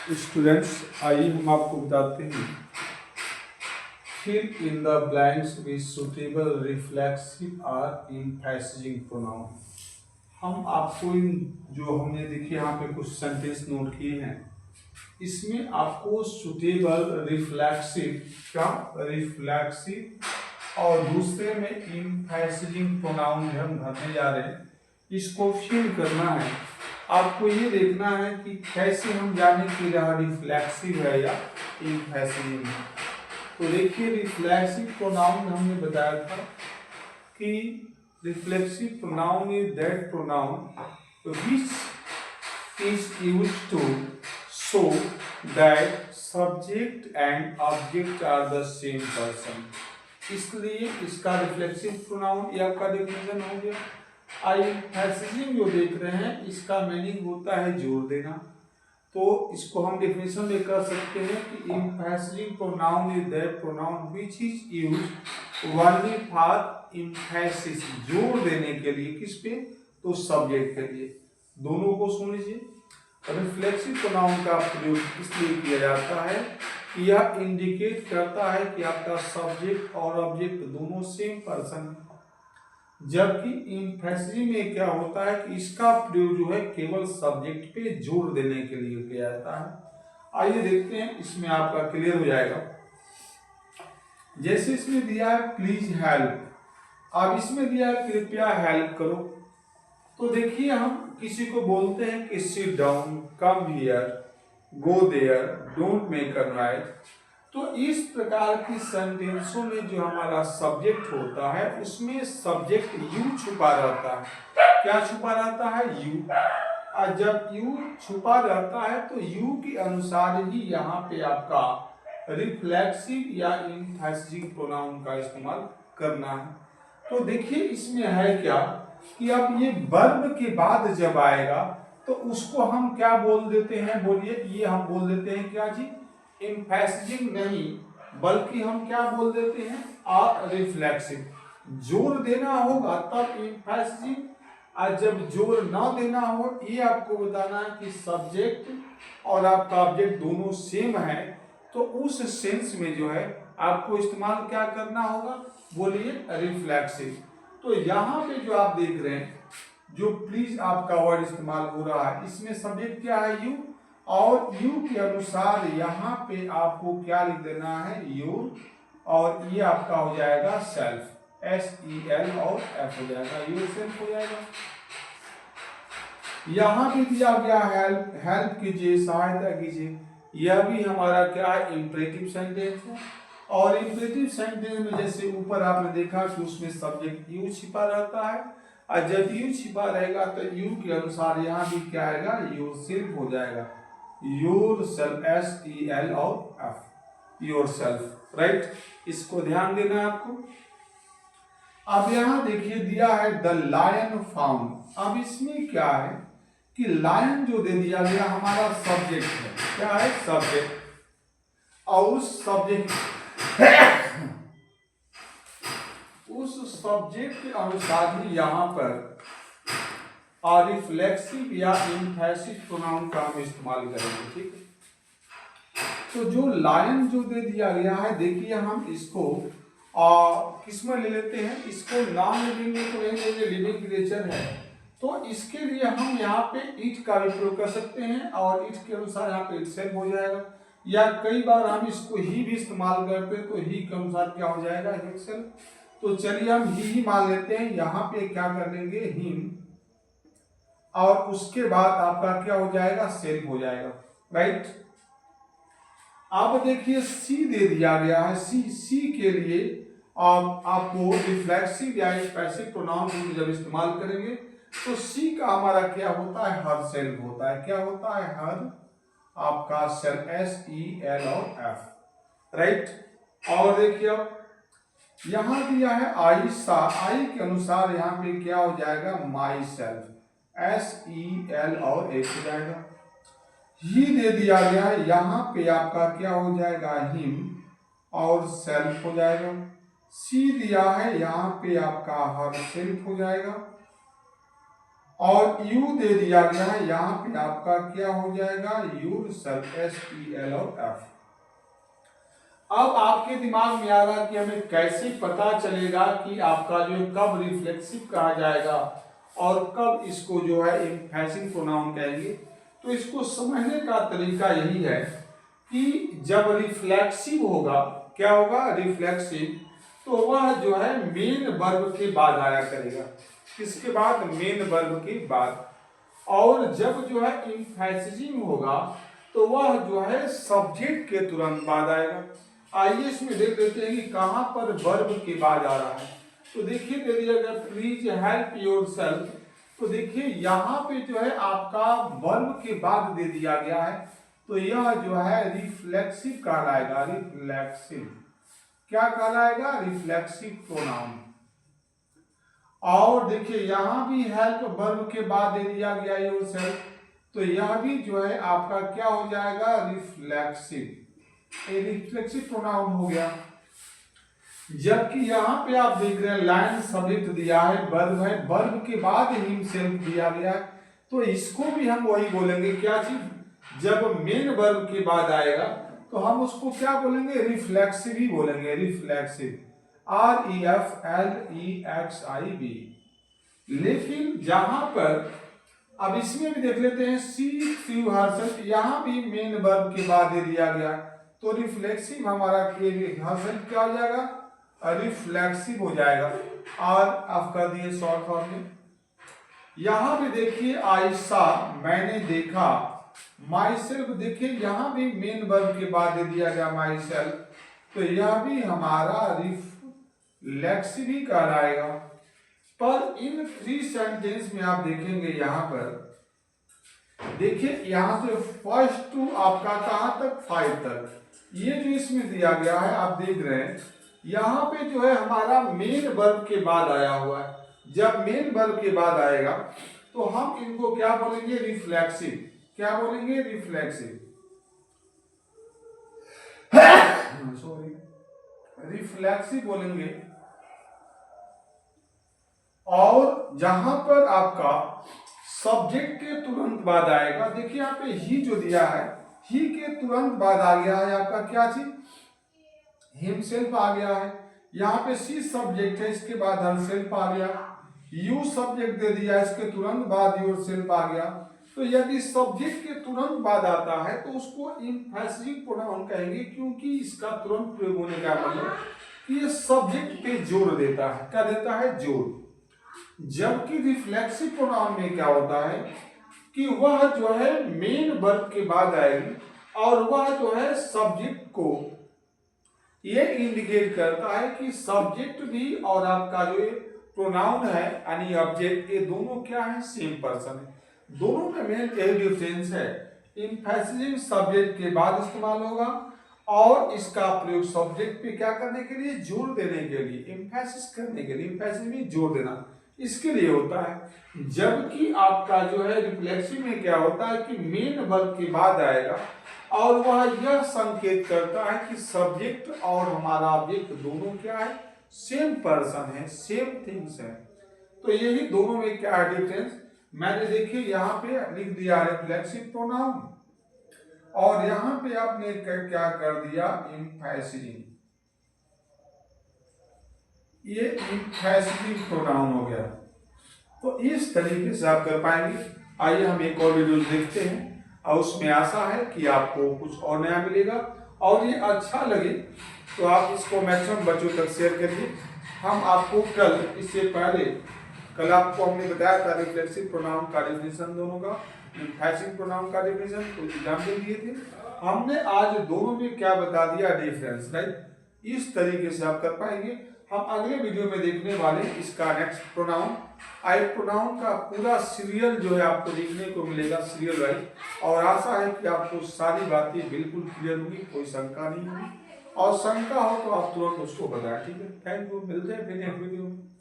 Students, आइए हम आपको बताते हैं fill in the blanks with suitable reflexive और एम्फैसिजिंग प्रोनाउन। हम आपको इन जो हमने देखिए यहाँ पे कुछ सेंटेंस नोट किए हैं, इसमें आपको सुटेबल रिफ्लेक्सिव और दूसरे में एम्फैसिजिंग प्रोनाउन हम भरने जा रहे हैं, इसको फिल करना है। आपको ये देखना है कि कैसे हम जाने कि यह रिफ्लेक्सिव है या एम्फैसिजिंग है। तो देखिए, रिफ्लेक्सिव प्रोनाउन हमने बताया था कि reflexive pronoun is that pronoun which is used to show that subject and object are the same person. इसलिए इसका रिफ्लेक्सिव प्रोनाउन ये आपका डेफिनेशन हो गया। एम्फैसिजिंग जो देख रहे हैं, इसका मीनिंग होता है जोर देना। तो इसको हम डेफिनेशन में कर सकते हैं कि emphasizing pronoun is that pronoun which is used only for emphasis, जोर देने के लिए। किस पे? तो सब्जेक्ट के लिए। दोनों को सुन लीजिए। रिफ्लेक्सिव प्रोनाउन का प्रयोग इसलिए किया जाता है कि यह इंडिकेट करता है कि आपका सब्जेक्ट और ऑब्जेक्ट दोनों सेम पर्सन है। जबकि एम्फैसिजिंग में क्या होता है कि इसका प्रयोग जो है केवल सब्जेक्ट पे जोर देने के लिए किया जाता है। आइए देखते हैं, इसमें आपका क्लियर हो जाएगा। जैसे इसमें दिया है प्लीज हेल्प, अब इसमें दिया है कृपया हेल्प करो। तो देखिए, हम किसी को बोलते हैं कि sit down, come here, go there, don't make a noise. तो इस प्रकार की सेंटेंसों में जो हमारा सब्जेक्ट होता है, उसमें सब्जेक्ट यू छुपा रहता है। क्या छुपा रहता है? यू। और जब यू छुपा रहता है तो यू के अनुसार ही यहाँ पे आपका रिफ्लेक्सिव या एम्फैसिजिंग प्रोनाउन का इस्तेमाल करना है। तो देखिए, इसमें है क्या कि अब ये वर्ब के बाद जब आएगा तो उसको हम क्या बोल देते हैं? बोलिए, ये हम बोल देते हैं क्या जी? एम्फैसिजिंग नहीं, बल्कि हम क्या बोल देते हैं? रिफ्लेक्सिव। जोर देना होगा तब एम्फैसिजिंग, और जब जोर ना देना हो, ये आपको बताना है कि सब्जेक्ट और आपका ऑब्जेक्ट दोनों सेम है, तो उस सेंस में जो है आपको इस्तेमाल क्या करना होगा? बोलिए, रिफ्लेक्सिव। तो यहाँ पे जो आप देख रहे हैं, जो प्लीज आपका वर्ड इस्तेमाल हो रहा है, इसमें सब्जेक्ट क्या है? यू। और यू के अनुसार यहाँ पे आपको क्या लिख देना है? योर। और ये आपका हो जाएगा सेल्फ, SEL और F हो जाएगा, योर सेल्फ हो जाएगा। यहाँ भी दिया गया हेल्प, हेल्प कीजिए, सहायता कीजिए। यह भी हमारा क्या है? इंपरेटिव सेंटेंस है। और इंपरेटिव सेंटेंस में जैसे ऊपर आपने देखा कि उसमें सब्जेक्ट यू छिपा रहता है, और जब यू छिपा रहेगा तो यू के अनुसार यहाँ भी क्या आएगा? योर सेल्फ हो जाएगा, योर सेल्फ, SEL और F, योर सेल्फ। राइट, इसको ध्यान देना है आपको। अब यहाँ देखिए दिया है द लायन फाउंड। अब इसमें क्या है कि लायन जो दे दिया गया हमारा सब्जेक्ट है। क्या है? सब्जेक्ट। और उस सब्जेक्ट के अनुसार ही यहाँ पर रिफ्लेक्सिव या एम्फैसिव प्रोनाउन का हम इस्तेमाल करेंगे। ठीक है, तो जो लायन जो दे दिया गया है, देखिए हम इसको किसमें ले लेते हैं? इसको नॉन लिविंग में तो नहीं लेंगे, लिविंग क्रिएचर है, तो इसके लिए हम यहाँ पे इट का भी प्रयोग कर सकते हैं, और इट के अनुसार यहाँ पे इटसेल्फ हो जाएगा। या कई बार हम इसको ही भी इस्तेमाल करते हैं, तो ही के अनुसार क्या हो जाएगा? इटसेल्फ। तो चलिए हम ही मान लेते हैं। यहाँ पे क्या कर लेंगे? हिम, और उसके बाद आपका क्या हो जाएगा? सेल्फ हो जाएगा। राइट। अब देखिए सी दे दिया गया है। सी के लिए आपको रिफ्लेक्सिव या एम्फैसिव प्रोनाउन जब इस्तेमाल करेंगे तो सी का हमारा क्या होता है? हर सेल्फ होता है। क्या होता है? हर आपका सेल्फ, SEL और F। राइट। और देखिए अब यहां दिया है आयशा, आई के अनुसार यहाँ पे क्या हो जाएगा? माई सेल्फ, SEL और H हो जाएगा। ही दे दिया गया है, यहाँ पे आपका क्या हो जाएगा? हिम और सेल्फ हो जाएगा। सी दिया है, यहाँ पे आपका हर सेल्फ हो जाएगा। और यू दे दिया गया है, यहाँ पे आपका क्या हो जाएगा, योरसेल्फ, SELF। अब आपके दिमाग में आ रहा कि हमें कैसे पता चलेगा कि आपका जो कब रिफ्लेक्सिव कहा जाएगा और कब इसको जो है एम्फैसिक प्रोनाउन कहेंगे। तो इसको समझने का तरीका यही है कि जब रिफ्लेक्सिव होगा, क्या होगा, रिफ्लेक्सिव, तो वह जो है मेन वर्ब के बाद आया करेगा। किसके बाद, मेन वर्ब के बाद। और जब जो है एम्फैसिजिंग होगा तो वह जो है सब्जेक्ट के तुरंत बाद आएगा। आइए इसमें देख लेते हैं कि कहां पर वर्ब के बाद आ रहा है। तो देखिए दे दिया गया प्लीज हेल्प योरसेल्फ। तो देखिए यहाँ पे जो है आपका वर्ब के बाद दे दिया गया है, तो यह जो है रिफ्लेक्सिव कहलाएगा। रिफ्लेक्सिव क्या कहलाएगा, रिफ्लेक्सिव प्रोनाउन। और देखिए यहाँ भी हेल्प वर्ब के बाद दे दिया गया योरसेल्फ, तो यह भी जो है आपका क्या हो जाएगा, रिफ्लेक्सिव। रिफ्लेक्सिव प्रोनाउन हो गया। जबकि यहाँ पे आप देख रहे हैं लाइन सब्जेक्ट दिया है, वर्ब है, वर्ब के बाद हिमसेल्फ दिया गया है, तो इसको भी हम वही बोलेंगे, क्या चीज, जब मेन वर्ब के बाद आएगा तो हम उसको क्या बोलेंगे, रिफ्लेक्सिव ही बोलेंगे, रिफ्लेक्सिव, REFLEXIV। लेकिन जहां पर अब इसमें भी देख लेते हैं, सी फ्यू हर्सेल्फ, यहाँ भी मेन वर्ब के बाद दे दिया गया, तो रिफ्लेक्सिव हमारा हर्सेल्फ क्या हो जाएगा, रिफ्लेक्सिव हो जाएगा। और आप कर दिए शॉर्ट फॉर्म में। यहां भी देखिए आयशा, मैंने देखा, माई सेल्फ, देखिए यहां भी मेन वर्ब के बाद दे दिया गया माई सेल्फ, तो यह भी हमारा रिफ्लेक्सिव ही कहलाएगा। पर इन 3 सेंटेंस में आप देखेंगे, यहां पर देखिए यहां से फर्स्ट टू आपका कहां तक, 5 तक, ये जो इसमें दिया गया है आप देख रहे हैं, यहाँ पे जो है हमारा मेन वर्ब के बाद आया हुआ है। जब मेन वर्ब के बाद आएगा तो हम इनको क्या बोलेंगे, रिफ्लेक्सिव। क्या बोलेंगे, रिफ्लेक्सिव, सॉरी, रिफ्लेक्सिव बोलेंगे। और जहां पर आपका सब्जेक्ट के तुरंत बाद आएगा, देखिए यहाँ पे ही जो दिया है, ही के तुरंत बाद आ गया है आपका क्या चीज, हिमसेल्फ आ गया है। यहाँ पे सी सब्जेक्ट है, इसके बाद हरसेल्फ आ गया। यू सब्जेक्ट दे दिया, इसके तुरंत बाद योरसेल्फ आ गया। तो यदि सब्जेक्ट के तुरंत बाद आता है तो उसको एम्फैसिक प्रोनाउन कहेंगे, क्योंकि इसका तुरंत प्रयोग होने का मतलब कि ये सब्जेक्ट पे जोर देता है। क्या देता है, जोर। जबकि रिफ्लेक्सिव प्रोनाउन में क्या होता है कि वह जो है मेन वर्ब के बाद आएगी और वह जो है सब्जेक्ट को ये इंडिकेट करता है कि सब्जेक्ट भी और आपका जो प्रोनाउन है यानी ऑब्जेक्ट, ये दोनों क्या है, सेम पर्सन है। दोनों में मेन यही डिफरेंस है, एम्फैसिजिंग सब्जेक्ट के बाद इस्तेमाल होगा और इसका प्रयोग सब्जेक्ट पे क्या करने के लिए, जोर देने के लिए, एम्फैसिस करने के लिए, एम्फैसिस में जोर देना, इसके लिए होता है। जबकि आपका जो है रिफ्लेक्सिव में क्या होता है कि मेन वर्ब के बाद आएगा और वह यह संकेत करता है कि सब्जेक्ट और हमारा ऑब्जेक्ट दोनों क्या है, सेम पर्सन है, सेम थिंग्स है। तो यही दोनों में क्या है डिफरेंस। मैंने देखिए यहाँ पे लिख दिया रिफ्लेक्सिव प्रोनाउन और यहाँ पे आपने क्या कर दिया, एम्फैसिजिंग, ये एम्फैसिजिंग प्रोनाउन हो गया। तो इस तरीके से आप कर पाएंगे। आइए हम एक और वीडियो देखते हैं और उसमें आशा है कि आपको कुछ और नया मिलेगा और ये अच्छा लगे तो आप इसको मैक्सिमम बच्चों तक शेयर करिए। हम आपको कल, इससे पहले कल आपको हमने बताया था रिफ्लेक्सिव प्रोनाउन का डेफिनेशन दोनों का, एम्फैसिक प्रोनाउन का डेफिनेशन, कुछ एग्जाम्पल दिए थे। हमने आज दोनों में क्या बता दिया, डिफरेंस, राइट। इस तरीके से आप कर पाएंगे। हम अगले वीडियो में देखने वाले इसका नेक्स्ट प्रोनाउन, आई प्रोनाउन का पूरा सीरियल जो है आपको देखने को मिलेगा, सीरियल वाइज। और आशा है कि आपको सारी बातें बिल्कुल क्लियर होगी, कोई शंका नहीं होगी, और शंका हो तो आप तुरंत उसको बताएं, ठीक है। थैंक यू, मिलते हैं फिर नेक्स्ट वीडियो में।